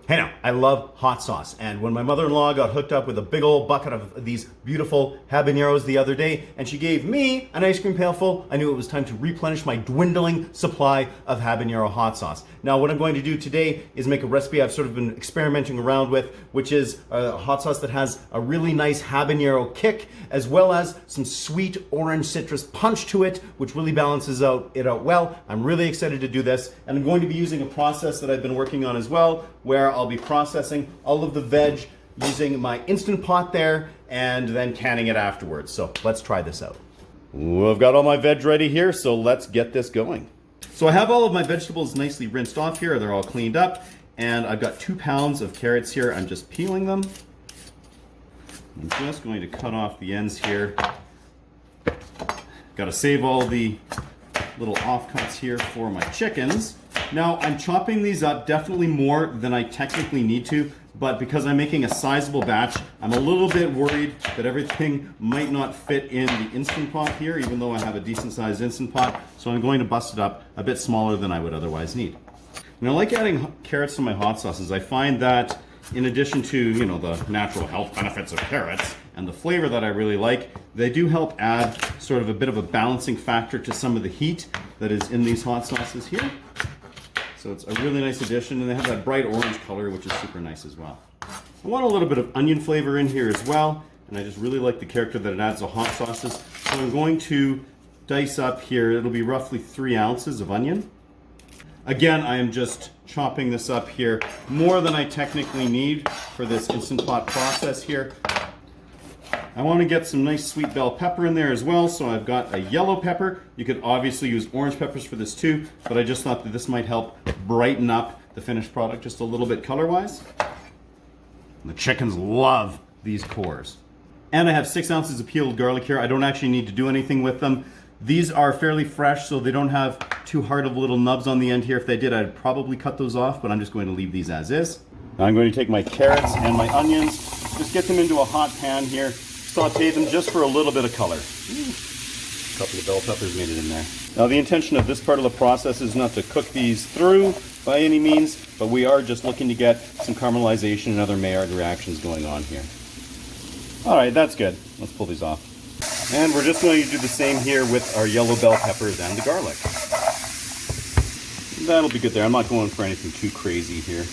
Hey now, I love hot sauce, and when my mother-in-law got hooked up with a big old bucket of these beautiful habaneros the other day, and she gave me an ice cream pail full, I knew it was time to replenish my dwindling supply of habanero hot sauce. Now what I'm going to do today is make a recipe I've sort of been experimenting around with, which is a hot sauce that has a really nice habanero kick, as well as some sweet orange citrus punch to it, which really balances it out well. I'm really excited to do this, and I'm going to be using a process that I've been working on as well, where I'll be processing all of the veg using my Instant Pot there and then canning it afterwards. So let's try this out. Ooh, I've got all my veg ready here, so let's get this going. So I have all of my vegetables nicely rinsed off here. They're all cleaned up, and I've got 2 pounds of carrots here. I'm just peeling them. I'm just going to cut off the ends here. Got to save all the little offcuts here for my chickens. Now I'm chopping these up definitely more than I technically need to, but because I'm making a sizable batch, I'm a little bit worried that everything might not fit in the Instant Pot here, even though I have a decent sized Instant Pot. So I'm going to bust it up a bit smaller than I would otherwise need. And I like adding carrots to my hot sauces. I find that in addition to, you know, the natural health benefits of carrots and the flavor that I really like, they do help add sort of a bit of a balancing factor to some of the heat that is in these hot sauces here. So it's a really nice addition, and they have that bright orange color, which is super nice as well. I want a little bit of onion flavor in here as well, and I just really like the character that it adds to hot sauces. So I'm going to dice up here, it'll be roughly 3 ounces of onion. Again, I am just chopping this up here more than I technically need for this Instant Pot process here. I want to get some nice sweet bell pepper in there as well, so I've got a yellow pepper. You could obviously use orange peppers for this too, but I just thought that this might help brighten up the finished product just a little bit color-wise. The chickens love these cores. And I have 6 ounces of peeled garlic here. I don't actually need to do anything with them. These are fairly fresh, so they don't have too hard of little nubs on the end here. If they did, I'd probably cut those off, but I'm just going to leave these as is. Now I'm going to take my carrots and my onions, just get them into a hot pan here, saute them just for a little bit of color. A couple of bell peppers made it in there. Now the intention of this part of the process is not to cook these through by any means, but we are just looking to get some caramelization and other Maillard reactions going on here. All right, that's good. Let's pull these off. And we're just going to do the same here with our yellow bell peppers and the garlic. That'll be good there. I'm not going for anything too crazy here.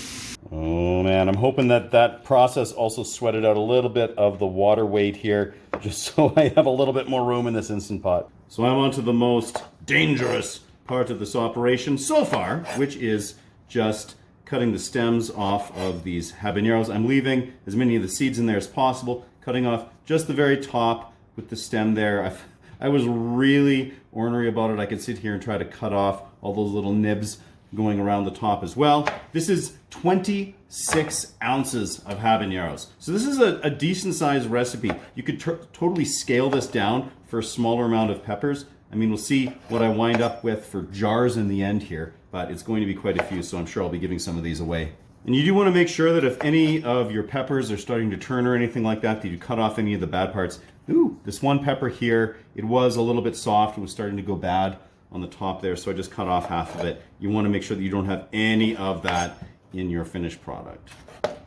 Oh man, I'm hoping that that process also sweated out a little bit of the water weight here, just so I have a little bit more room in this Instant Pot. So I'm on to the most dangerous part of this operation so far, which is just cutting the stems off of these habaneros. I'm leaving as many of the seeds in there as possible, cutting off just the very top with the stem there. I was really ornery about it. I could sit here and try to cut off all those little nibs going around the top as well. This is 26 ounces of habaneros. So this is a decent sized recipe. You could totally scale this down for a smaller amount of peppers. I mean, we'll see what I wind up with for jars in the end here, but it's going to be quite a few, so I'm sure I'll be giving some of these away. And you do want to make sure that if any of your peppers are starting to turn or anything like that, that you cut off any of the bad parts. Ooh, this one pepper here, it was a little bit soft and was starting to go bad on the top there, so I just cut off half of it. You want to make sure that you don't have any of that in your finished product.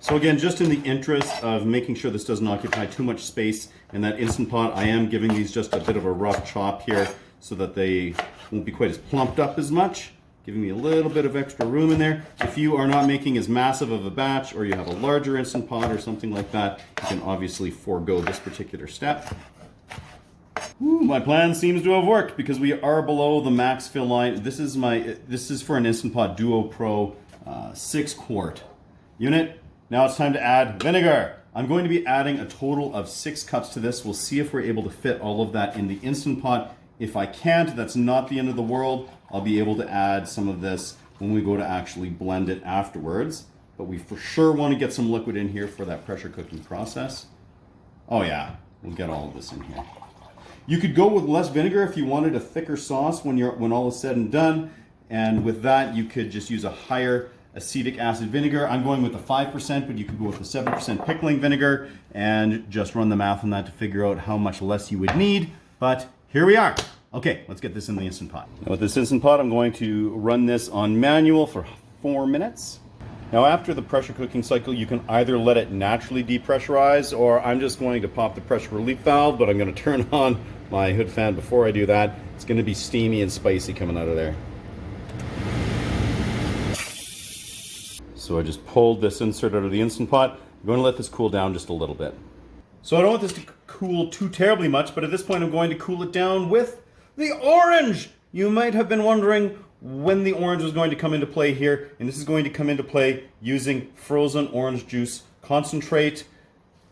So again, just in the interest of making sure this doesn't occupy too much space in that Instant Pot, I am giving these just a bit of a rough chop here so that they won't be quite as plumped up as much, giving me a little bit of extra room in there. If you are not making as massive of a batch, or you have a larger Instant Pot or something like that, you can obviously forego this particular step. Ooh, my plan seems to have worked because we are below the max fill line. This is for an Instant Pot Duo Pro 6-quart unit. Now it's time to add vinegar. I'm going to be adding a total of 6 cups to this. We'll see if we're able to fit all of that in the Instant Pot. If I can't, that's not the end of the world. I'll be able to add some of this when we go to actually blend it afterwards. But we for sure want to get some liquid in here for that pressure cooking process. Oh yeah, we'll get all of this in here. You could go with less vinegar if you wanted a thicker sauce when all is said and done. And with that, you could just use a higher acetic acid vinegar. I'm going with the 5%, but you could go with the 7% pickling vinegar and just run the math on that to figure out how much less you would need. But here we are. Okay, let's get this in the Instant Pot. Now with this Instant Pot, I'm going to run this on manual for 4 minutes. Now after the pressure cooking cycle, you can either let it naturally depressurize, or I'm just going to pop the pressure relief valve, but I'm going to turn on my hood fan before I do that. It's going to be steamy and spicy coming out of there. So I just pulled this insert out of the Instant Pot. I'm going to let this cool down just a little bit. So I don't want this to cool too terribly much, but at this point I'm going to cool it down with the orange. You might have been wondering when the orange was going to come into play here, and this is going to come into play using frozen orange juice concentrate.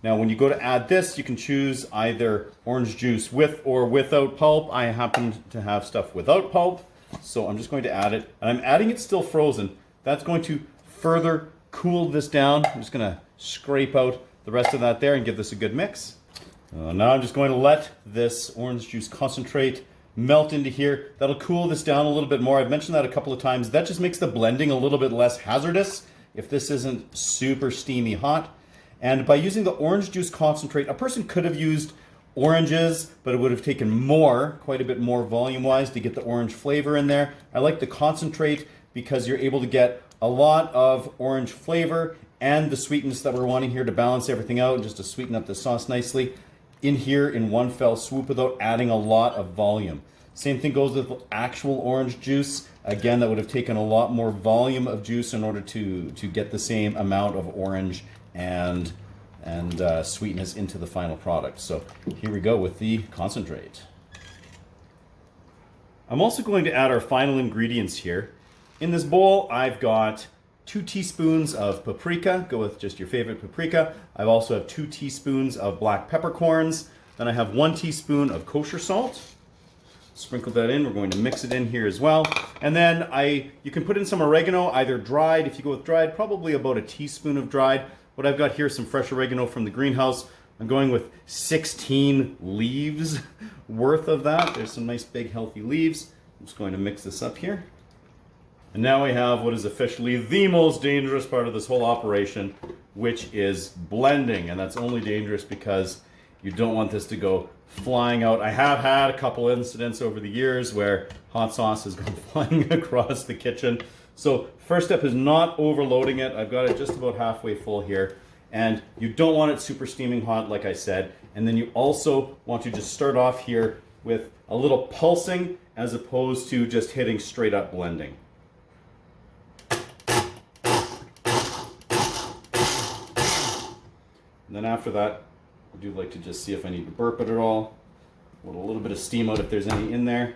Now when you go to add this, you can choose either orange juice with or without pulp. I happen to have stuff without pulp, so I'm just going to add it, and I'm adding it still frozen. That's going to further cool this down. I'm just going to scrape out the rest of that there and give this a good mix. Now I'm just going to let this orange juice concentrate melt into here. That'll cool this down a little bit more. I've mentioned that a couple of times. That just makes the blending a little bit less hazardous if this isn't super steamy hot. And by using the orange juice concentrate, a person could have used oranges, but it would have taken quite a bit more volume-wise to get the orange flavor in there. I like the concentrate because you're able to get a lot of orange flavor and the sweetness that we're wanting here to balance everything out and just to sweeten up the sauce nicely in here in one fell swoop without adding a lot of volume. Same thing goes with actual orange juice. Again, that would have taken a lot more volume of juice in order to get the same amount of orange and sweetness into the final product. So here we go with the concentrate. I'm also going to add our final ingredients here. In this bowl, I've got 2 teaspoons of paprika. Go with just your favorite paprika. I also have 2 teaspoons of black peppercorns. Then I have 1 teaspoon of kosher salt. Sprinkle that in. We're going to mix it in here as well. And then you can put in some oregano, either dried. If you go with dried, probably about a teaspoon of dried. What I've got here is some fresh oregano from the greenhouse. I'm going with 16 leaves worth of that. There's some nice big healthy leaves. I'm just going to mix this up here. And now we have what is officially the most dangerous part of this whole operation, which is blending. And that's only dangerous because you don't want this to go flying out. I have had a couple incidents over the years where hot sauce has gone flying across the kitchen. So first step is not overloading it. I've got it just about halfway full here. And you don't want it super steaming hot, like I said. And then you also want to just start off here with a little pulsing as opposed to just hitting straight up blending. And then after that, I do like to just see if I need to burp it at all. Let a little bit of steam out if there's any in there.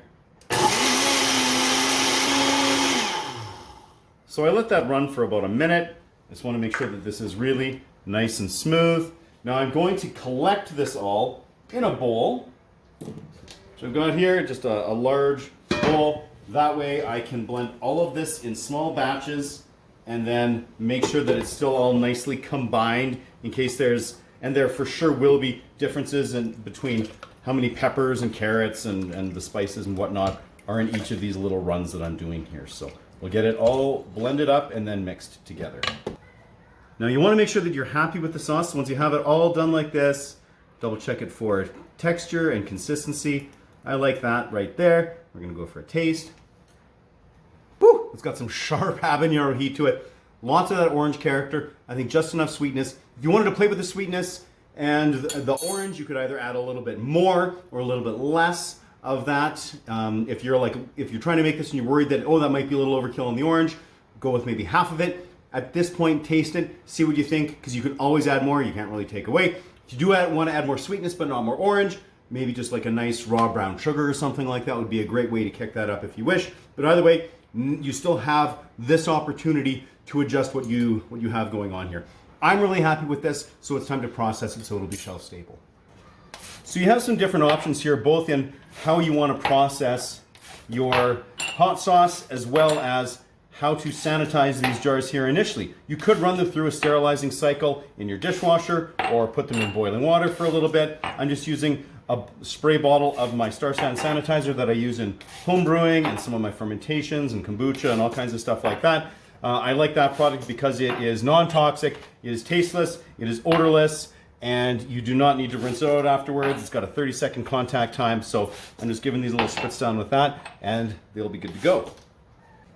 So I let that run for about a minute. I just want to make sure that this is really nice and smooth. Now I'm going to collect this all in a bowl. So I've got here just a large bowl. That way I can blend all of this in small batches and then make sure that it's still all nicely combined in case there for sure will be differences between how many peppers and carrots and the spices and whatnot are in each of these little runs that I'm doing here. So we'll get it all blended up and then mixed together. Now you want to make sure that you're happy with the sauce. Once you have it all done like this, double check it for texture and consistency. I like that right there. We're going to go for a taste. Woo! It's got some sharp habanero heat to it. Lots of that orange character. I think just enough sweetness. If you wanted to play with the sweetness and the orange, you could either add a little bit more or a little bit less of that. If you're trying to make this and you're worried that, oh, that might be a little overkill on the orange, go with maybe half of it. At this point, taste it, see what you think, because you can always add more. You can't really take away. If you do want to add more sweetness but not more orange, maybe just like a nice raw brown sugar or something like that would be a great way to kick that up if you wish. But either way, you still have this opportunity to adjust what you have going on here. I'm really happy with this, so it's time to process it so it'll be shelf stable. So you have some different options here, both in how you want to process your hot sauce as well as how to sanitize these jars here initially. You could run them through a sterilizing cycle in your dishwasher or put them in boiling water for a little bit. I'm just using a spray bottle of my Star San sanitizer that I use in home brewing and some of my fermentations and kombucha and all kinds of stuff like that. I like that product because it is non-toxic, it is tasteless, it is odorless, and you do not need to rinse it out afterwards. It's got a 30-second contact time, so I'm just giving these a little spritz down with that, and they'll be good to go.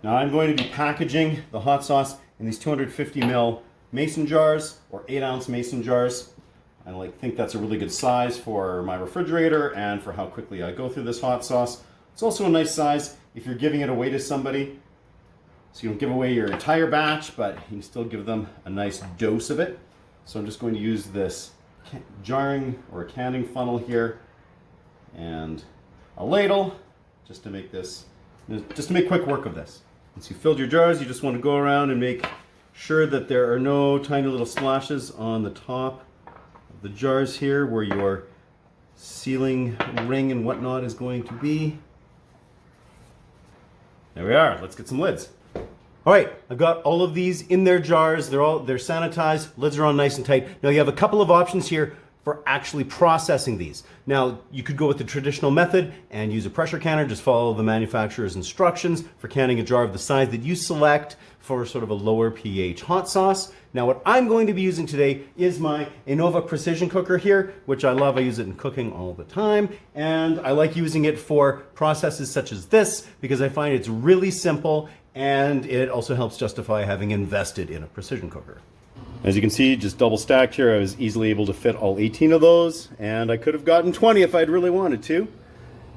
Now I'm going to be packaging the hot sauce in these 250 ml mason jars or 8-ounce mason jars. I think that's a really good size for my refrigerator and for how quickly I go through this hot sauce. It's also a nice size if you're giving it away to somebody. So you don't give away your entire batch, but you can still give them a nice dose of it. So I'm just going to use this jarring or canning funnel here and a ladle just to make quick work of this. Once you've filled your jars, you just want to go around and make sure that there are no tiny little splashes on the top of the jars here where your sealing ring and whatnot is going to be. There we are. Let's get some lids. All right, I've got all of these in their jars. They're sanitized. Lids are on nice and tight. Now you have a couple of options here for actually processing these. Now you could go with the traditional method and use a pressure canner. Just follow the manufacturer's instructions for canning a jar of the size that you select for sort of a lower pH hot sauce. Now what I'm going to be using today is my Anova precision cooker here, which I love. I use it in cooking all the time, and I like using it for processes such as this because I find it's really simple, and it also helps justify having invested in a precision cooker. As you can see, just double stacked here, I was easily able to fit all 18 of those, and I could have gotten 20 if I'd really wanted to.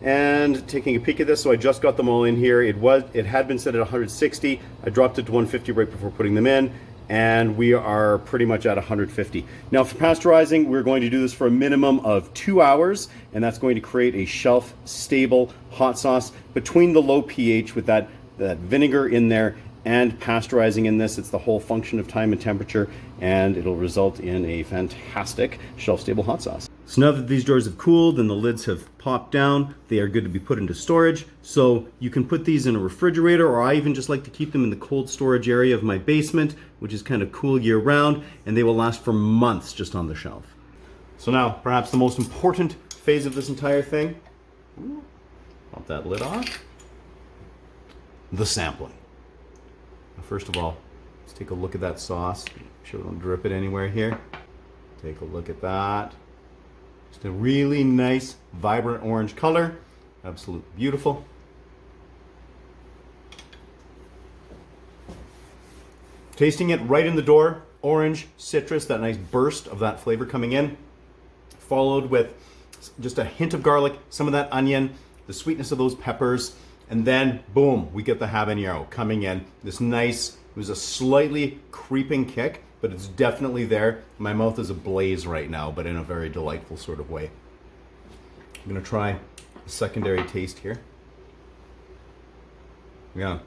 And taking a peek at this, so I just got them all in here. It had been set at 160. I dropped it to 150 right before putting them in, and we are pretty much at 150. Now for pasteurizing, we're going to do this for a minimum of 2 hours, and that's going to create a shelf-stable hot sauce between the low pH with that vinegar in there and pasteurizing in this. It's the whole function of time and temperature, and it'll result in a fantastic shelf-stable hot sauce. So now that these jars have cooled and the lids have popped down, they are good to be put into storage. So you can put these in a refrigerator, or I even just like to keep them in the cold storage area of my basement, which is kind of cool year round, and they will last for months just on the shelf. So now, perhaps the most important phase of this entire thing, pop that lid off, the sampling. Now, first of all, let's take a look at that sauce. Make sure we don't drip it anywhere here. Take a look at that. Just a really nice, vibrant orange color. Absolutely beautiful. Tasting it right in the door, orange, citrus, that nice burst of that flavor coming in, followed with just a hint of garlic, some of that onion, the sweetness of those peppers, and then boom, we get the habanero coming in. This nice, it was a slightly creeping kick, but it's definitely there. My mouth is ablaze right now, but in a very delightful sort of way. I'm gonna try a secondary taste here. Yeah.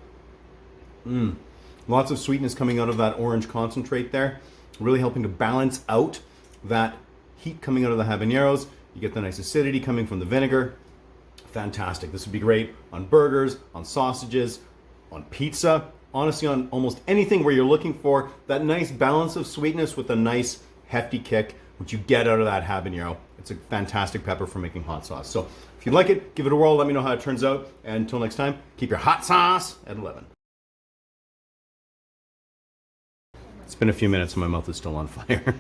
Lots of sweetness coming out of that orange concentrate there, really helping to balance out that heat coming out of the habaneros. You get the nice acidity coming from the vinegar. Fantastic. This would be great on burgers, on sausages, on pizza. Honestly, on almost anything where you're looking for that nice balance of sweetness with a nice hefty kick, which you get out of that habanero. It's a fantastic pepper for making hot sauce. So if you like it, give it a whirl. Let me know how it turns out. And until next time, keep your hot sauce at 11. It's been a few minutes and my mouth is still on fire.